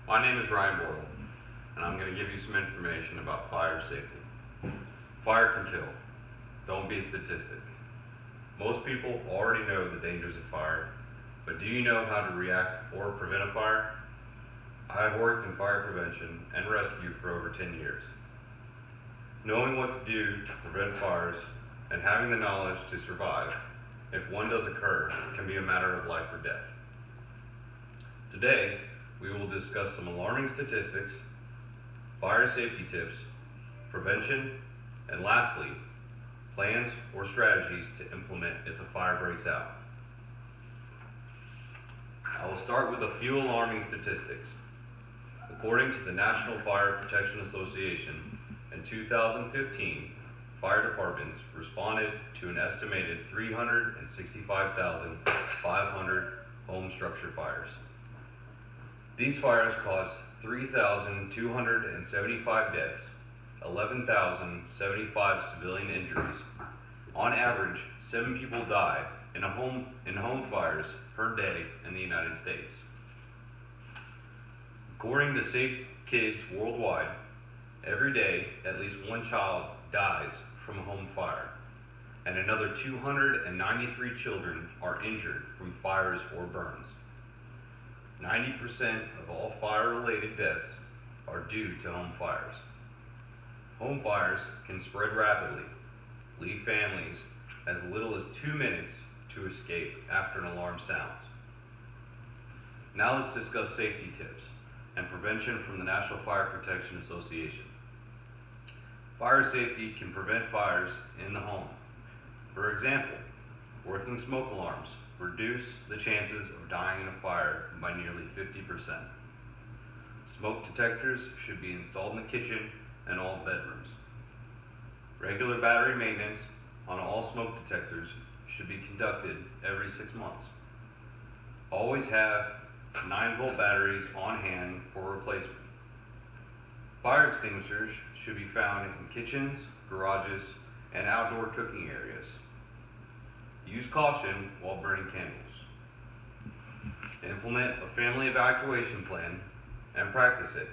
My name is Ryan Boyle, and I'm going to give you some information about fire safety. Fire can kill. Don't be a statistic. Most people already know the dangers of fire, but do you know how to react or prevent a fire? I have worked in fire prevention and rescue for over 10 years. Knowing what to do to prevent fires and having the knowledge to survive, if one does occur, can be a matter of life or death. Today, we will discuss some alarming statistics, fire safety tips, prevention, and lastly, plans or strategies to implement if a fire breaks out. I will start with a few alarming statistics. According to the National Fire Protection Association, in 2015, fire departments responded to an estimated 365,500 home structure fires. These fires caused 3,275 deaths, 11,075 civilian injuries. On average, 7 people die in home fires per day in the United States. According to Safe Kids Worldwide, every day at least one child dies from a home fire, and another 293 children are injured from fires or burns. 90% of all fire-related deaths are due to home fires. Home fires can spread rapidly, leave families as little as 2 minutes to escape after an alarm sounds. Now let's discuss safety tips and prevention from the National Fire Protection Association. Fire safety can prevent fires in the home. For example, working smoke alarms reduce the chances of dying in a fire by nearly 50%. Smoke detectors should be installed in the kitchen and all bedrooms. Regular battery maintenance on all smoke detectors should be conducted every 6 months. Always have 9-volt batteries on hand for replacement. Fire extinguishers should be found in kitchens, garages, and outdoor cooking areas. Use caution while burning candles. Implement a family evacuation plan and practice it.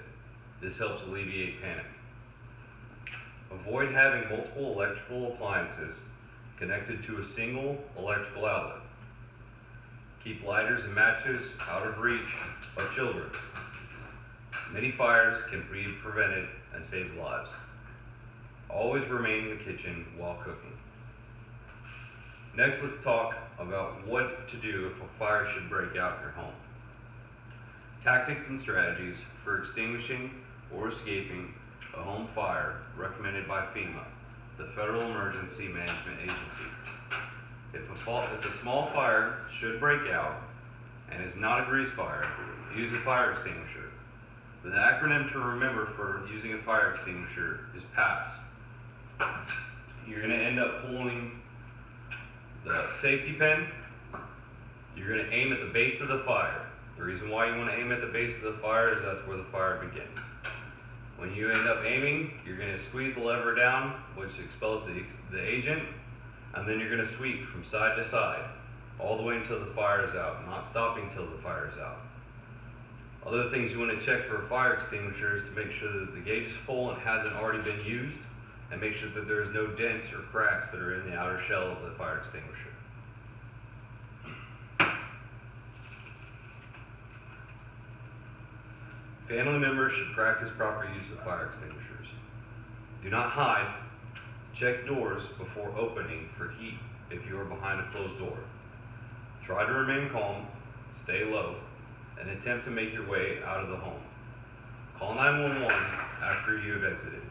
This helps alleviate panic. Avoid having multiple electrical appliances connected to a single electrical outlet. Keep lighters and matches out of reach of children. Many fires can be prevented and save lives. Always remain in the kitchen while cooking. Next, let's talk about what to do if a fire should break out in your home. Tactics and strategies for extinguishing or escaping a home fire recommended by FEMA, the Federal Emergency Management Agency. If a small fire should break out and is not a grease fire, use a fire extinguisher. The acronym to remember for using a fire extinguisher is PASS. You're going to end up pulling the safety pin. You're going to aim at the base of the fire. The reason why you want to aim at the base of the fire is that's where the fire begins. When you end up aiming, you're going to squeeze the lever down, which expels the agent, and then you're going to sweep from side to side, all the way until the fire is out, not stopping until the fire is out. Other things you want to check for a fire extinguisher is to make sure that the gauge is full and hasn't already been used, and make sure that there's no dents or cracks that are in the outer shell of the fire extinguisher. Family members should practice proper use of fire extinguishers. Do not hide. Check doors before opening for heat if you are behind a closed door. Try to remain calm, stay low, and attempt to make your way out of the home. Call 911 after you have exited.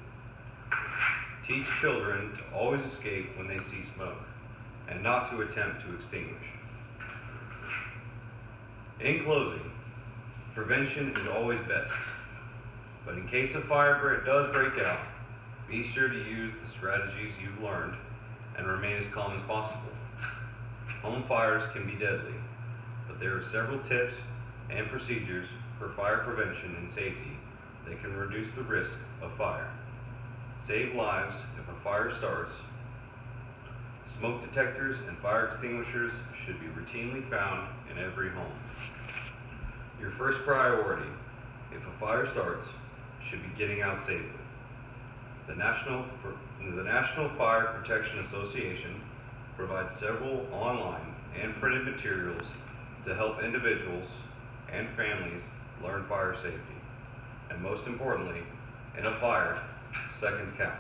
Teach children to always escape when they see smoke, and not to attempt to extinguish. In closing, prevention is always best, but in case a fire does break out, be sure to use the strategies you've learned and remain as calm as possible. Home fires can be deadly, but there are several tips and procedures for fire prevention and safety that can reduce the risk of fire. Save lives if a fire starts. Smoke detectors and fire extinguishers should be routinely found in every home. Your first priority, if a fire starts, should be getting out safely. The National Fire Protection Association provides several online and printed materials to help individuals and families learn fire safety. And most importantly, in a fire, seconds count.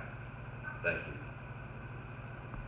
Thank you.